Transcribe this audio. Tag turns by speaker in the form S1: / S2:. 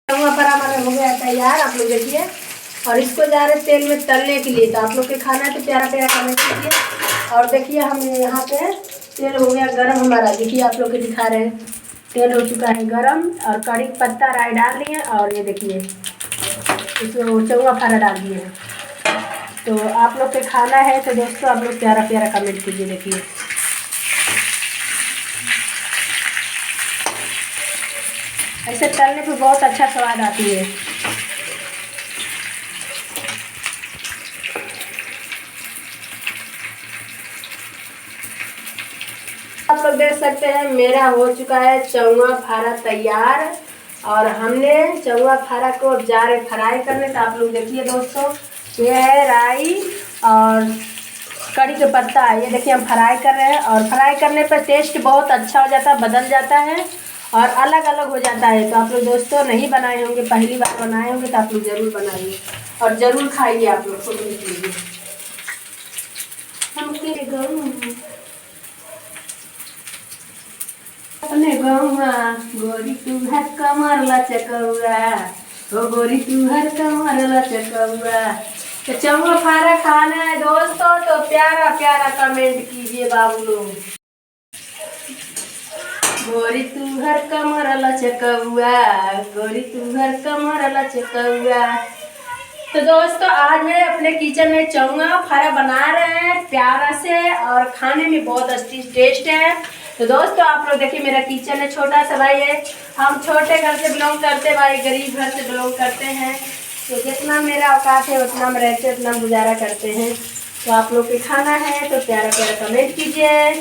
S1: चौंगा पर हमारा हो गया तैयार, आप लोग देखिए। और इसको जा रहे तेल में तलने के लिए। तो आप लोग के खाना है तो प्यारा प्यारा कमेंट कीजिए। और देखिए हम यहाँ पे तेल हो गया गरम हमारा, देखिए आप लोग के दिखा रहे हैं। तेल हो चुका है गरम और कड़ी पत्ता राई डाल दिए और ये देखिए इसमें चौंगा फारा डाल दिए हैं। तो आप लोग के खाना है तो दोस्तों आप लोग प्यारा प्यारा कमेंट कीजिए। देखिए ऐसे तलने पे बहुत अच्छा स्वाद आती है। आप लोग देख सकते हैं मेरा हो चुका है चौंगा फारा तैयार। और हमने चौंगा फारा को जा रहे फ्राई करने। तो आप लोग देखिए दोस्तों, ये है राई और कड़ी के पत्ता, ये देखिए हम फ्राई कर रहे हैं। और फ्राई करने पर टेस्ट बहुत अच्छा हो जाता है, बदल जाता है और अलग अलग हो जाता है। तो आप लोग दोस्तों नहीं बनाए होंगे, पहली बार बनाए होंगे तो आप लोग ज़रूर बनाइए और ज़रूर खाइए। आप लोग को लीजिए अपने गौआ गोरी तू है कमर लचकौआ, हो गोरी तू है कमर लचकौआ। तो चौंगा फारा खाना है दोस्तों तो प्यारा प्यारा कमेंट कीजिए बाबू लोग। गोरी तू हर कमर लचकौआ, गोरी तू हर कमर लचकौआ। तो दोस्तों आज मैं अपने किचन में चौंगा फारा बना रहे हैं प्यारा से और खाने में बहुत अच्छी टेस्ट है। तो दोस्तों आप लोग देखिए मेरा किचन है, छोटा सा भाई है, हम छोटे घर से बिलोंग करते भाई, गरीब घर से बिलोंग करते हैं। तो जितना मेरा औकात है उतना हम रहते उतना गुजारा करते हैं। तो आप लोग के खाना है तो प्यारा प्यारा कमेंट कीजिए।